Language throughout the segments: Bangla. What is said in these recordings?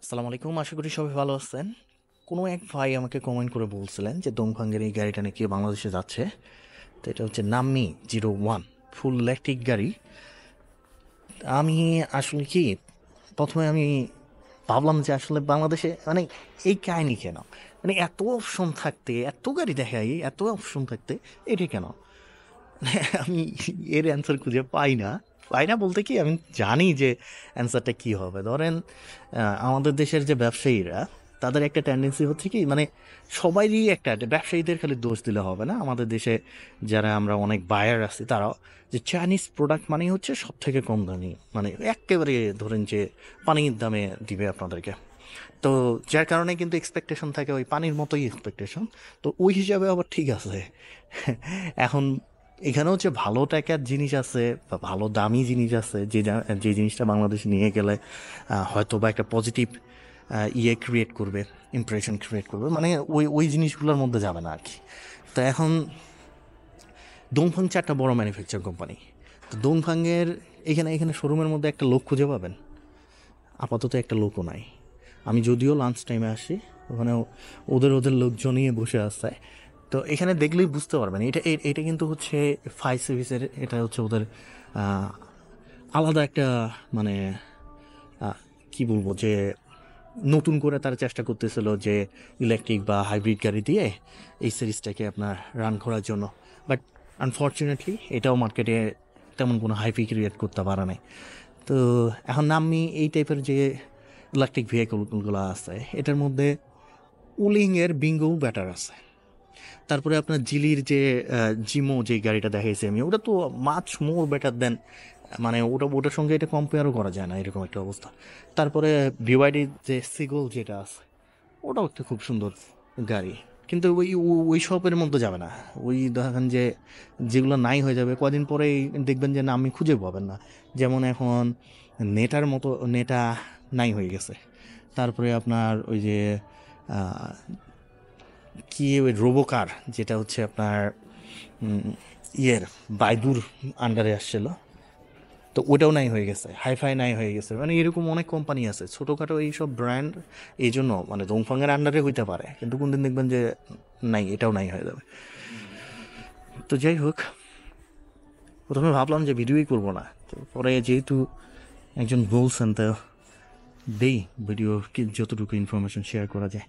আসসালামু আলাইকুম, আশা করি সবাই ভালো আছেন। কোনো এক ভাই আমাকে কমেন্ট করে বলছিলেন যে দোংফাঙ্গের এই গাড়িটা নাকি বাংলাদেশে যাচ্ছে। তো এটা হচ্ছে নাম্মি 01, ফুল ইলেকট্রিক গাড়ি। আমি আসলে কি প্রথমে আমি ভাবলাম যে আসলে বাংলাদেশে মানে এই কাহিনী কেন, মানে এত অপশন থাকতে এত গাড়ি দেখাই, এত অপশন থাকতে এটা কেন? আমি এর অ্যান্সার খুঁজে পাই না বলতে কি আমি জানি যে অ্যান্সারটা কি হবে। ধরেন আমাদের দেশের যে ব্যবসায়ীরা, তাদের একটা টেন্ডেন্সি হচ্ছে কি, মানে সবাইরই একটা ব্যবসায়ীদের খালি দোষ দিলে হবে না। আমাদের দেশে যারা আমরা অনেক বায়ার আছি তারাও, যে চাইনিজ প্রোডাক্ট মানেই হচ্ছে সব থেকে কম দামি, মানে একেবারে ধরেন যে পানির দামে দিবে আপনাদেরকে। তো যার কারণে কিন্তু এক্সপেকটেশন থাকে ওই পানির মতোই এক্সপেকটেশন। তো ওই হিসাবে আবার ঠিক আছে। এখন এখানেও যে ভালো টাকার জিনিস আছে বা ভালো দামি জিনিস আছে, যে জিনিসটা বাংলাদেশে নিয়ে গেলে হয়তো বা একটা পজিটিভ ক্রিয়েট করবে, ইমপ্রেশন ক্রিয়েট করবে, মানে ওই জিনিসগুলোর মধ্যে যাবে না আর কি। তো এখন দোংফাং চারটা বড় ম্যানুফ্যাকচার কোম্পানি। তো দোংফাংয়ের এখানে এখানে শোরুমের মধ্যে একটা লোক খুঁজে পাবেন, আপাতত একটা লোকও নাই। আমি যদিও লাঞ্চ টাইমে আসি, ওখানে ওদের ওদের লোকজন নিয়ে বসে আছে। তো এখানে দেখলেই বুঝতে পারবেন এটা কিন্তু হচ্ছে ফায়ার সার্ভিসের, এটা হচ্ছে ওদের আলাদা একটা, মানে কি বলবো, যে নতুন করে তারা চেষ্টা করতেছিল যে ইলেকট্রিক বা হাইব্রিড গাড়ি দিয়ে এই সিরিজটাকে আপনার রান করার জন্য। বাট আনফর্চুনেটলি এটাও মার্কেটে তেমন কোনো হাইপি ক্রিয়েট করতে পারে নাই। তো এখন আমি এই টাইপের যে ইলেকট্রিক ভেহিকলগুলো আছে, এটার মধ্যে উলিংয়ের বিঙ্গো ব্যাটার আছে। তারপরে আপনার জিলির যে জিমো যে গাড়িটা দেখাইছি আমি, ওটা তো মাছ মোর বেটার দেন, মানে ওটার সঙ্গে এটা কম্পেয়ারও করা যায় না, এরকম একটা অবস্থা। তারপরে বিওয়াইডির যে সিগল যেটা আছে, ওটাও একটা খুব সুন্দর গাড়ি, কিন্তু ওই শপের মধ্যে যাবে না। ওই দেখেন যে যেগুলো নাই হয়ে যাবে কদিন পরেই, দেখবেন যে না আমি খুঁজে পাবেন না। যেমন এখন নেটার মতো নেটা নাই হয়ে গেছে। তারপরে আপনার ওই যে আহ, কি ওই রোবোকার, যেটা হচ্ছে আপনার ইয়ের বাইদুর আন্ডারে আসছিল, তো ওটাও নাই হয়ে গেছে, হাইফাই নাই হয়ে গেছে। মানে এরকম অনেক কোম্পানি আছে ছোটোখাটো এইসব ব্র্যান্ড, এই জন্য মানে দোংফাংয়ের আন্ডারে হইতে পারে, কিন্তু কোনদিন দেখবেন যে নাই, এটাও নাই হয়ে যাবে। তো যাই হোক, প্রথমে ভাবলাম যে ভিডিওই করবো না, তো পরে যেহেতু একজন বলছেন, তো দেই ভিডিও কি যতটুকু ইনফরমেশন শেয়ার করা যায়।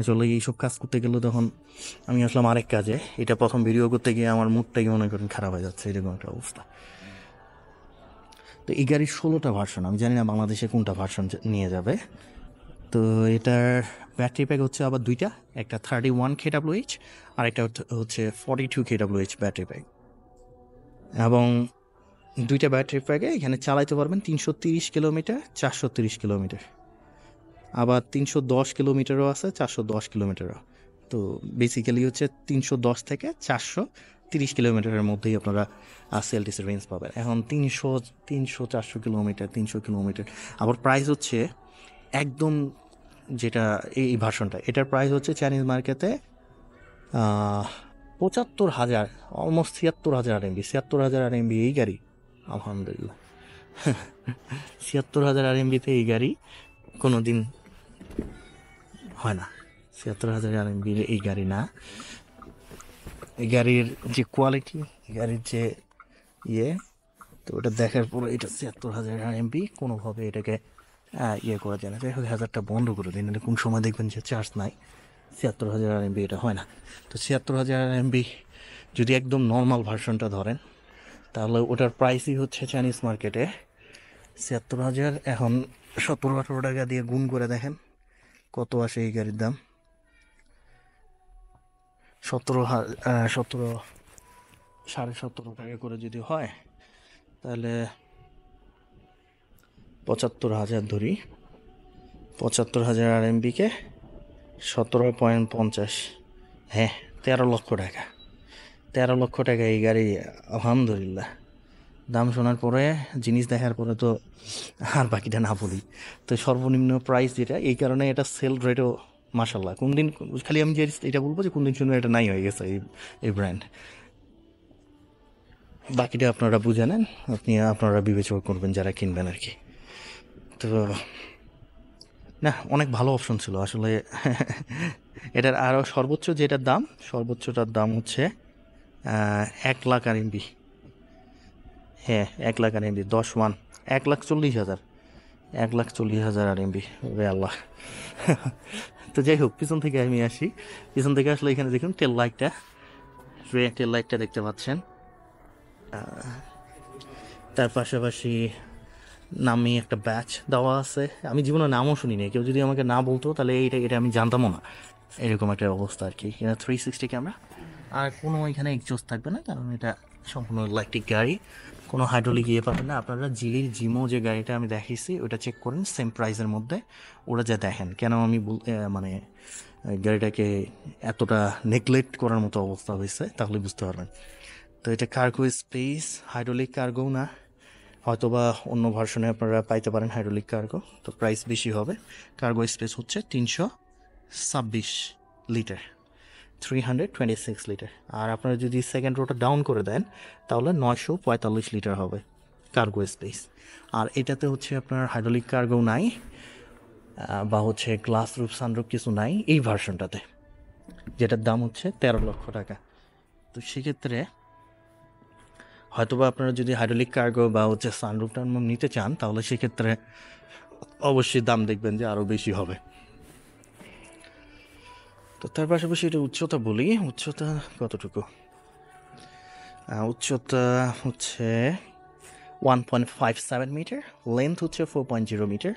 আসলে এইসব কাজ করতে গেলে তখন আমি আসলাম আরেক কাজে, এটা প্রথম ভিডিও করতে গিয়ে আমার মুডটাই মনে করেন খারাপ হয়ে যাচ্ছে, এরকম একটা অবস্থা। তো এই গাড়ির 16টা ভার্সন, আমি জানি না বাংলাদেশে কোনটা ভার্সন নিয়ে যাবে। তো এটার ব্যাটারি প্যাক হচ্ছে আবার দুইটা, একটা 31 kWh আর একটা হচ্ছে 42 kWh ব্যাটারি প্যাক। এবং দুইটা ব্যাটারি প্যাকে এখানে চালাইতে পারবেন 330 কিলোমিটার, 430 কিলোমিটার, আবার 310 কিলোমিটারও আছে, 410 কিলোমিটারও। তো বেসিক্যালি হচ্ছে 310 থেকে 430 কিলোমিটারের মধ্যেই আপনারা সিএলটিসের রেঞ্জ পাবেন। এখন 300 400 কিলোমিটার, 300 কিলোমিটার, আবার প্রাইস হচ্ছে একদম, যেটা এই ভার্সনটা, এটার প্রাইস হচ্ছে চাইনিজ মার্কেটে 75,000, অলমোস্ট 76,000 RMB, 76,000 RMB এই গাড়ি। আলহামদুলিল্লাহ। 76,000 RMBতে এই গাড়ি কোনো দিন হয় না। 76,000 RMB এই গাড়ি না, এই গাড়ির যে কোয়ালিটি, গাড়ির যে ইয়ে, তো ওটা দেখার পরে এটা 76,000 RMB, কোনোভাবে এটাকে ইয়ে করা যায় না। যাই হোক, হাজারটা বন্ধ করে দিন, কোন সময় দেখবেন যে চার্জ নাই, 76,000 RMB এটা হয় না। তো 76,000 RMB যদি একদম নর্মাল ভার্সনটা ধরেন, তাহলে ওটার প্রাইসই হচ্ছে চাইনিজ মার্কেটে 76,000। এখন 17-18 টাকা দিয়ে গুণ করে দেখেন কত আসে এই গাড়ির দাম। 17 17.5 টাকা করে যদি হয়, তাহলে 75,000 ধরি, 75,000 RMB কে 17.50, হ্যাঁ, 13 লক্ষ টাকা। 13 লক্ষ টাকা এই গাড়ি, আলহামদুলিল্লাহ। দাম শোনার পরে, জিনিস দেখার পরে তো আর বাকিটা না বলি। তো সর্বনিম্ন প্রাইস যেটা, এই কারণে এটা সেল রেটও মাসাল্লাহ। কোন দিন খালি আমি যে এটা বলবো যে কোন দিন শুনে এটা নাই হয়ে গেছে এই ব্র্যান্ড। বাকিটা আপনারা বুঝে নেন, আপনারা বিবেচনা করবেন যারা কিনবেন আর কি। তো না, অনেক ভালো অপশন ছিল আসলে। এটার আরও সর্বোচ্চ যেটার দাম, সর্বোচ্চটার দাম হচ্ছে 1,00,000 RMB। হ্যাঁ, 1,00,000 RMB, 10 1,40,000, 1,40,000 RMB। রে আল্লাহ। তো যাই হোক, পিছন থেকে আমি আসি। পিছন থেকে আসলে এখানে দেখুন টেল লাইটটা দেখতে পাচ্ছেন। তার পাশাপাশি নামে একটা ব্যাচ দেওয়া আছে। আমি জীবনে নামও শুনিনি, কেউ যদি আমাকে না বলতো তাহলে এটা আমি জানতামও না। এরকম একটা অবস্থা আর কি। এটা 360 ক্যামেরা, আর কোনো এখানে এক্সজস্ট থাকবে না, কারণ এটা সম্পূর্ণ ইলেকট্রিক গাড়ি। কোনো হাইড্রোলিক ইয়ে পাবেন না আপনারা। জিলির জিমো যে গাড়িটা আমি দেখিয়েছি ওটা চেক করেন, সেম প্রাইসের মধ্যে ওরা যা দেখেন। কেন আমি মানে গাড়িটাকে এতটা নেগলেক্ট করার মতো অবস্থা হয়েছে তাহলে বুঝতে পারবেন। তো এটা কার্গো স্পেস, হাইড্রোলিক কার্গো না, হয়তোবা অন্য ভার্সনে আপনারা পাইতে পারেন হাইড্রোলিক কার্গো, তো প্রাইস বেশি হবে। কার্গো স্পেস হচ্ছে 326 লিটার, 326 লিটার। আর আপনারা যদি সেকেন্ড রোটা ডাউন করে দেন তাহলে 945 লিটার হবে কার্গো স্পেস। আর এটাতে হচ্ছে আপনার হাইড্রোলিক কার্গো নাই, বা হচ্ছে গ্লাস রুফ সানরুফ কিছু নাই এই ভার্সনটাতে, যেটার দাম হচ্ছে 13 লক্ষ টাকা। তো সেক্ষেত্রে হয়তোবা আপনারা যদি হাইড্রোলিক কার্গো বা হচ্ছে সানরুফ টানরুফ নিতে চান তাহলে সেক্ষেত্রে অবশ্যই দাম দেখবেন যে আরও বেশি হবে। তো তার পাশাপাশি এটা উচ্চতা বলি, উচ্চতা কতটুকু? উচ্চতা হচ্ছে 1.57 মিটার, লেন্থ হচ্ছে 4.0 মিটার,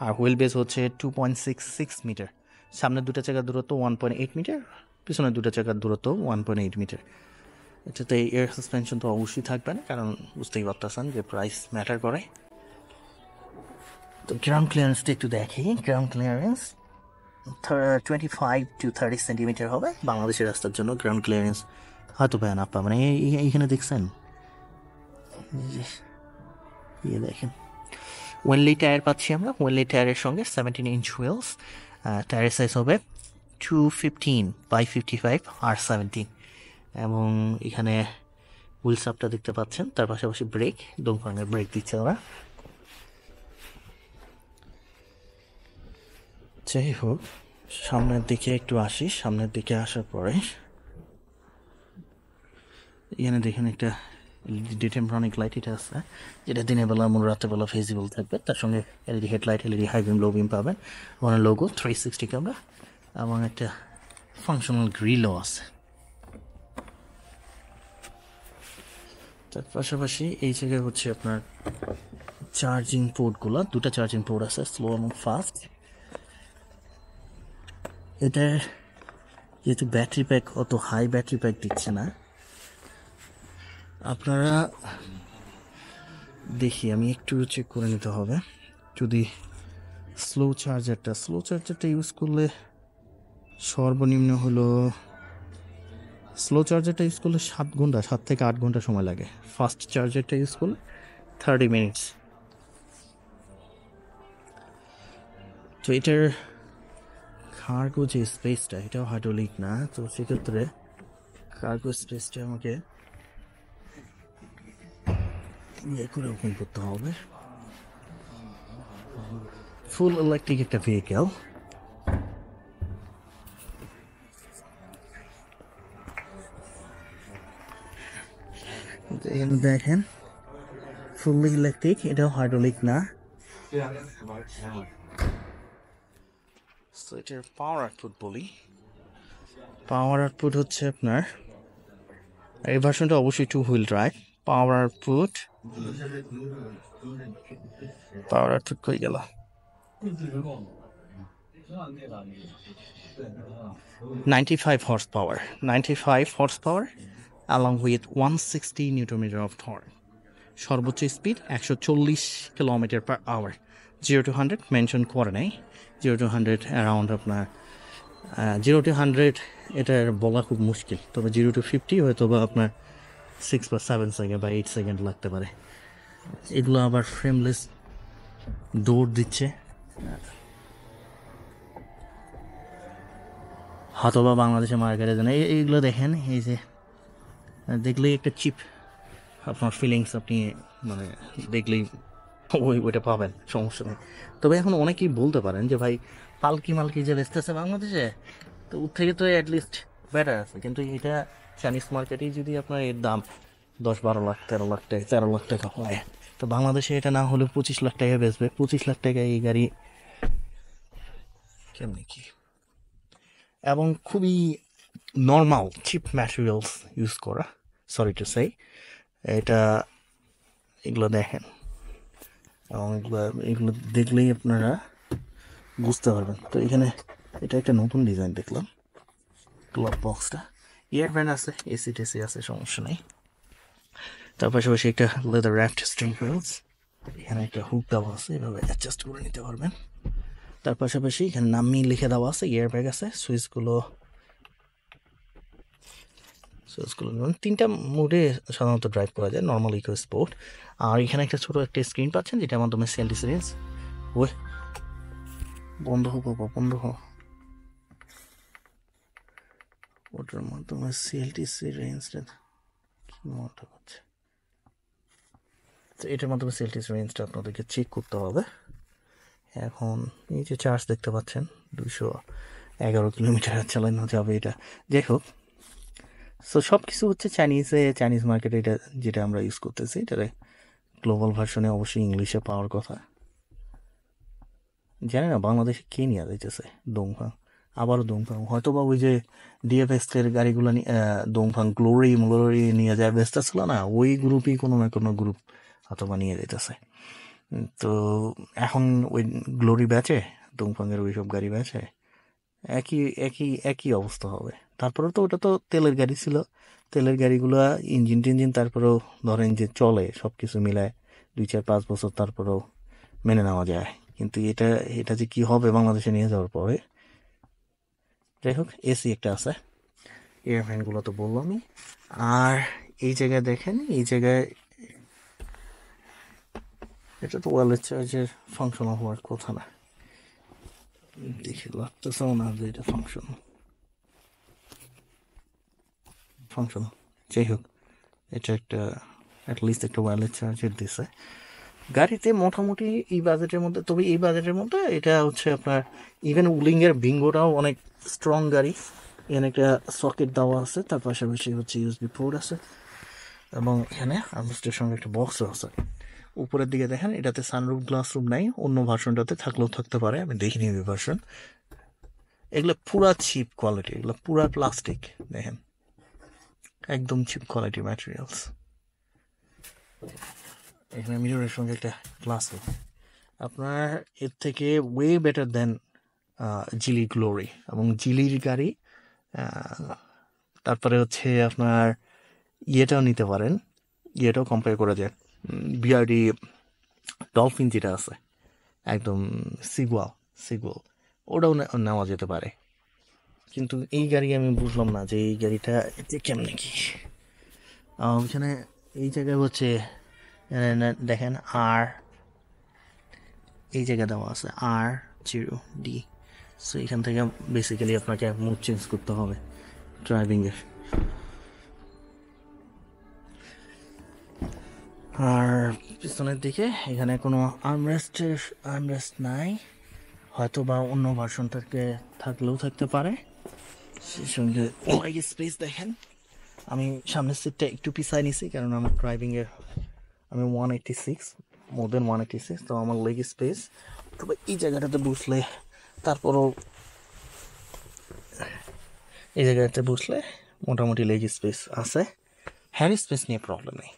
আর হুইল বেস হচ্ছে 2.66 মিটার। সামনের দুটো চাকার দূরত্ব 1.8 মিটার, পিছনের দুটো চাকার দূরত্ব 1.8 মিটার। এটাতে এয়ার সাসপেনশন তো অবশ্যই থাকবে না, কারণ বুঝতেই পারতেছেন যে প্রাইস ম্যাটার করে। তো গ্রাউন্ড ক্লিয়ারেন্সটা একটু দেখি। গ্রাউন্ড ক্লিয়ারেন্স 25 to 30 সেন্টিমিটার হবে বাংলাদেশের রাস্তার জন্য গ্রাউন্ড ক্লিয়ারেন্স। হয়তো পায় না মানে এইখানে দেখছেন, ইয়ে দেখেন ওয়েনলি টায়ার পাচ্ছি আমরা। ওয়েনলি টায়ারের সঙ্গে 17 ইঞ্চ হুইলস। টায়ারের সাইজ হবে 215/55 R17, এবং এখানে হুইল সাপটা দেখতে পাচ্ছেন। তার পাশাপাশি ব্রেক, দোংফাংয়ের ব্রেক দিচ্ছে ওরা। যাই হোক, সামনের দিকে একটু আসি। সামনের দিকে আসার পরে এখানে দেখেন একটা এলইডি টেম্পারনিক লাইট, এটা আছে যেটা দিনের বেলা এবং রাত্রেবেলা ভিজিবল থাকবে। তার সঙ্গে LED headlight, LED high beam, low beam পাবেন। ওখানে লোগো 360 ক্যামেরা এবং একটা ফাংশনাল গ্রিলও আছে। তার পাশাপাশি এই জায়গায় হচ্ছে আপনার চার্জিং পোর্টগুলো, দুটো চার্জিং পোর্ট আছে, স্লো এবং ফাস্ট। এটার যেহেতু ব্যাটারি প্যাক অত হাই ব্যাটারি প্যাক দিচ্ছে না, আপনারা দেখি আমি একটু চেক করে নিতে হবে। যদি স্লো চার্জারটা ইউজ করলে সর্বনিম্ন হলো, স্লো চার্জারটা ইউজ করলে 7 থেকে 8 ঘন্টা সময় লাগে। ফাস্ট চার্জারটা ইউজ করলে 30 মিনিটস। তো এটার কার্গো যে স্পেসটা, এটাও হাইড্রোলিক না, তো সেক্ষেত্রে কার্গো স্পেসটা আমাকে ইয়ে করে ওপেন করতে হবে। ফুল ইলেকট্রিক একটা ভেহিকেল। এখানে দেখেন ফুললি ইলেকট্রিক, এটাও হাইড্রোলিক না। তো এটার পাওয়ার আউটপুট বলি। পাওয়ার আউটপুট হচ্ছে আপনার, এই ভার্সনটা অবশ্যই 2 হুইল ড্রাইভ। পাওয়ার আউটপুট কই গেল? 95 horse power, 95 horse power along with 160 newton metre of torque. সর্বোচ্চ speed 140 kilometre per hour. 0 to 100 mention করে নেই। 0 to 100 অ্যারাউন্ড আপনার 0 to 100 এটার বলা খুব মুশকিল, তবে 0 to 50 হয়তো বা আপনার 6 বা 7 সেকেন্ড বা 8 সেকেন্ড লাগতে পারে। এগুলো আবার ফ্রেমলেস ডোর দিচ্ছে, হয়তোবা বাংলাদেশে মার্কেটে দেন। এইগুলো দেখেন, এই যে দেখলেই একটা চিপ আপনার ফিলিংস আপনি মানে দেখলেই ওইটা পাবেন, সমস্যা নেই। তবে এখন অনেকেই বলতে পারেন যে ভাই পালকি মালকি যে বেচতেছে বাংলাদেশে, তো ওর থেকে তো অ্যাটলিস্ট বেটার আছে, কিন্তু এটা চাইনিজ মার্কেটেই যদি আপনার এর দাম 10-12 লাখ, 13 লাখ টাকা, 13 লাখ টাকা হয়, তো বাংলাদেশে এটা না হলে 25 লাখ টাকা বেচবে। 25 লাখ টাকা এই গাড়ি কেমনি কি, এবং খুবই নর্মাল চিপ ম্যাটেরিয়ালস ইউজ করা, সরি টু সে। এটা এগুলো দেখেন, এবং এগুলো দেখলেই আপনারা বুঝতে পারবেন। তো এখানে এটা একটা নতুন ডিজাইন দেখলাম, গ্লাভ বক্সটা ইয়ার ব্যান্ড আছে, এসি টেসি আছে, সমস্যা নেই। তার পাশাপাশি একটা লেদার র্যাপড স্ট্রিং হুইলস, এখানে একটা হুক দেওয়া আছে, এভাবে অ্যাডজাস্ট করে নিতে পারবেন। তার পাশাপাশি এখানে নামি লিখে দেওয়া আছে, ইয়ার ব্যাগ আছে, সুইচগুলো তিনটা মোডে সাধারণত ড্রাইভ করা যায়, নর্মাল, ইকো, স্পোর্ট। আর এখানে একটা ছোটো একটা স্ক্রিন পাচ্ছেন, যেটার মাধ্যমে সেলফি সিরিজ ওই বন্ধ হোক বাবা, বন্ধ হোক, ওটার মাধ্যমে সিএলটিসি রেঞ্জটা কি মনটা করছে, তো এটার মাধ্যমে সিএলটিসি রেঞ্জটা আপনাদেরকে চেক করতে হবে। এখন এই যে চার্জ দেখতে পাচ্ছেন, 211 কিলোমিটার চালানো যাবে এটা। যাই হোক, সো সব কিছু হচ্ছে চাইনিজ মার্কেটে, এটা যেটা আমরা ইউজ করতেছি, এটারে গ্লোবাল ভার্সনে অবশ্যই ইংলিশে পাওয়ার কথা। জানি না বাংলাদেশে কে নিয়ে যাইতেছে দোংফাং, আবারও দোংফাং, হয়তো বা ওই যে ডিএফএস এর গাড়িগুলো দোংফাং গ্লোরি নিয়ে যায় ব্যস্ত ছিল না, ওই গ্রুপই কোনো না কোনো গ্রুপ অথবা নিয়ে যেতেছে। তো এখন ওই গ্লোরি ব্যাচে, দোংফাংয়ের ওইসব গাড়ি ব্যাচে একই একই একই অবস্থা হবে। তারপরে তো ওটা তো তেলের গাড়ি ছিল, তেলের গাড়িগুলো ইঞ্জিন টিঞ্জিন তারপরেও ধরেন যে চলে, সব কিছু মিলায় 2-4-5 বছর তারপরেও মেনে নেওয়া যায়। কিন্তু এটা এটা যে কি হবে বাংলাদেশে নিয়ে যাওয়ার পরে। যাই হোক, এসি একটা আছে, এয়ার ফ্যানগুলো তো বললামই। আর এই জায়গায় দেখেন, এই জায়গায় এটা তো ওয়ালেট চার্জের ফাংশনাল হওয়ার কথা না, দেখে লাগতেছেও না যে এটা ফাংশনাল। যাই হোক, এটা একটা অ্যাটলিস্ট একটা ওয়ালেট চার্জের দিছে গাড়িতে মোটামুটি এই বাজেটের মধ্যে। তবে এই বাজেটের মধ্যে এটা হচ্ছে আপনার ইভেন উলিংয়ের বিঙ্গোটাও অনেক স্ট্রং গাড়ি। এখানে একটা সকেট দেওয়া আছে, তার পাশাপাশি হচ্ছে ইউএসবি পোর্ট আছে, এবং এখানে আর্মরেস্টের সঙ্গে একটা বক্সও আছে। উপরের দিকে দেখেন, এটাতে সানরুফ গ্লাস রুম নাই, অন্য ভার্সনটাতে থাকলেও থাকতে পারে, আমি দেখিনি ওই ভার্সন। এগুলো পুরা চিপ কোয়ালিটি, এগুলো পুরা প্লাস্টিক, দেখেন একদম চিপ কোয়ালিটি ম্যাটেরিয়ালস। এখানে মিররের সঙ্গে একটা গ্লাস, আপনার এর থেকে ওয়ে বেটার দেন জিলি গ্লোরি, এবং জিলির গাড়ি। তারপরে হচ্ছে আপনার ইয়েটাও নিতে পারেন, ইয়েটাও কম্পেয়ার করা যায়, বিআরডি ডলফিন যেটা আছে একদম সিগুয়াল, ওটাও নেওয়া যেতে পারে। কিন্তু এই গাড়ি আমি বুঝলাম না যে এই গাড়িটা এতে কেমনে কি। এখানে এই জায়গায় হচ্ছে দেখেন, আর এই জায়গা দেওয়া আছে R0D। সো এখান থেকে বেসিক্যালি আপনাকে মুড চেঞ্জ করতে হবে ড্রাইভিংয়ের। আর পিছনের দিকে এখানে কোনো আর্মরেস্ট নাই, হয়তো বা অন্য ভার্সনটাকে থাকলেও থাকতে পারে। সেই সঙ্গে লেগ স্পেস দেখেন, আমি সামনের সিটটা একটু পিছায় নিছি কারণ আমার ড্রাইভিংয়ের আমি 186, মোর দেন 186, তো আমার লেগ স্পেস। তবে এই জায়গাটাতে বসলে, তারপরও এই জায়গাটাতে বসলে মোটামুটি লেগ স্পেস আছে, হ্যান্ড স্পেস নিয়ে প্রবলেম নেই,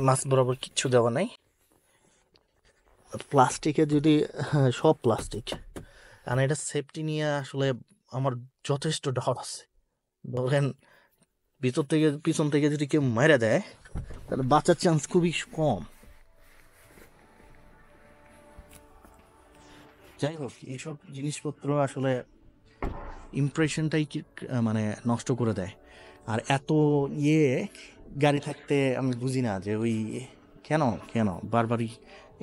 মাছ বরাবর কিচ্ছু দেওয়া নাই। প্লাস্টিকে যদি, সব প্লাস্টিক, কারণ এটা সেফটি নিয়ে আসলে আমার যথেষ্ট ডাউট আছে। ধরেন ভিতর থেকে পিছন থেকে যদি কেউ মেরে দেয়, তাহলে বাঁচার চান্স খুবই কম। যাই হোক, এইসব জিনিসপত্র আসলে ইমপ্রেশনটাই মানে নষ্ট করে দেয়। আর এত গাড়ি থাকতে আমি বুঝি না যে ওই কেন কেন বারবারই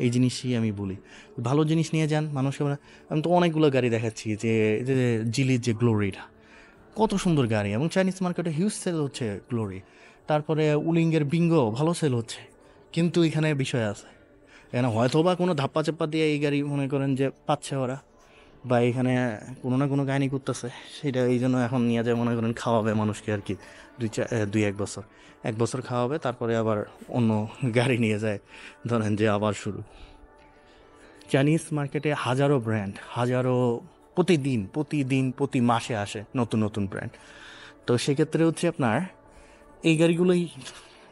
এই জিনিসই আমি বলি, ভালো জিনিস নিয়ে যান মানুষকে। আমি তো অনেকগুলো গাড়ি দেখাচ্ছি, যে জিলির যে গ্লোরিটা কত সুন্দর গাড়ি, এবং চাইনিজ মার্কেটে হিউজ সেল হচ্ছে গ্লোরি। তারপরে উলিংয়ের বিঙ্গো ভালো সেল হচ্ছে, কিন্তু এখানে বিষয় আছে, এখানে হয়তো বা কোনো ধাপ্পা চাপ্পা দিয়ে এই গাড়ি মনে করেন যে পাচ্ছে ওরা, বা এখানে কোনো না কোনো কাহিনী করতেছে, সেটা এই জন্য এখন নিয়ে যায় মনে করেন খাওয়াবে মানুষকে আর কি। 1 বছর খাওয়াবে, তারপরে আবার অন্য গাড়ি নিয়ে যায়, ধরেন যে আবার শুরু। চাইনিজ মার্কেটে হাজারো ব্র্যান্ড, হাজারো প্রতিদিন প্রতিদিন প্রতি মাসে আসে নতুন নতুন ব্র্যান্ড। তো সেক্ষেত্রে হচ্ছে আপনার এই গাড়িগুলোই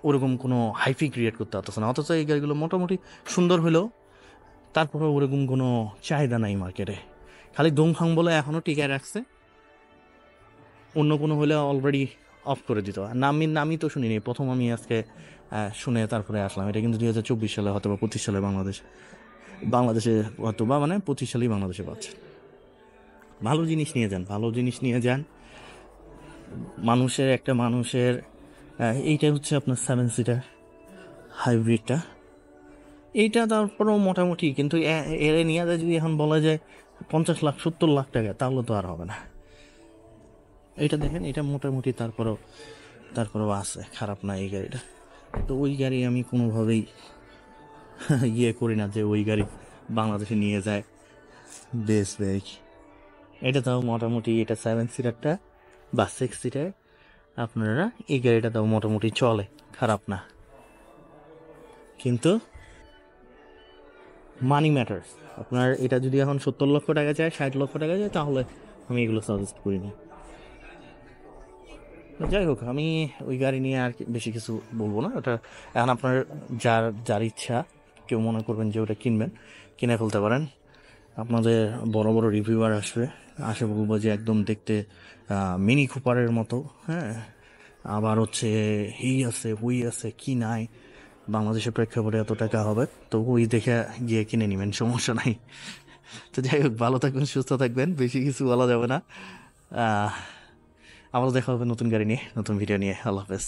ওরকম কোনো হাইফি ক্রিয়েট করতে পারতেছে না, অথচ এই গাড়িগুলো মোটামুটি সুন্দর হলেও তারপরে ওরকম কোনো চাহিদা নাই মার্কেটে। খালি দোংফাং বলে এখনও টিকে রাখছে, অন্য কোনো হলে অলরেডি অফ করে দিত। নামই তো শুনিনি, প্রথম আমি আজকে শুনে তারপরে আসলাম। এটা কিন্তু 2024 সালে হয়তো বা 25 সালে বাংলাদেশে হয়তো বা মানে 25 সালেই বাংলাদেশে পাচ্ছে। ভালো জিনিস নিয়ে যান, ভালো জিনিস নিয়ে যান। মানুষের এইটা হচ্ছে আপনার 7 সিটার হাইব্রিডটা, এইটা তারপরেও মোটামুটি, কিন্তু এর নিয়ে যায় যদি এখন বলা যায় 50 লাখ 70 লাখ টাকা, তাহলে তো আর হবে না। এইটা দেখেন, এটা মোটামুটি তারপরেও আছে, খারাপ না এই গাড়িটা। তো ওই গাড়ি আমি কোনোভাবেই করি না যে ওই গাড়ি বাংলাদেশে নিয়ে যায় বেচবে। এটা তাও মোটামুটি, এটা 7 সিটারটা বা 6 সিটার আপনারা, এই গাড়িটা তাও মোটামুটি চলে, খারাপ না। কিন্তু মানি ম্যাটার্স। আপনার এটা যদি এখন 70 লক্ষ টাকা চায়, 60 লক্ষ টাকা চায়, তাহলে আমি এগুলো সাজেস্ট করি না। যাই হোক, আমি ওই গাড়ি নিয়ে আর বেশি কিছু বলবো না। ওটা এখন আপনার যার ইচ্ছা, কেউ মনে করবেন যে ওটা কিনে ফেলতে পারেন। আপনাদের বড় বড় রিভিউয়ার আসে বলবো যে একদম দেখতে মিনি কুপারের মতো, হ্যাঁ, আবার হচ্ছে এই আছে ওই আছে, কি নাই, বাংলাদেশের প্রেক্ষাপটে এত টাকা হবে, তো ওই দেখে গিয়ে কিনে নেবেন, সমস্যা নাই। তো যাই হোক, ভালো থাকবেন, সুস্থ থাকবেন, বেশি কিছু বলা যাবে না। আবারও দেখা হবে নতুন গাড়ি নিয়ে, নতুন ভিডিও নিয়ে। আল্লাহ হাফেজ।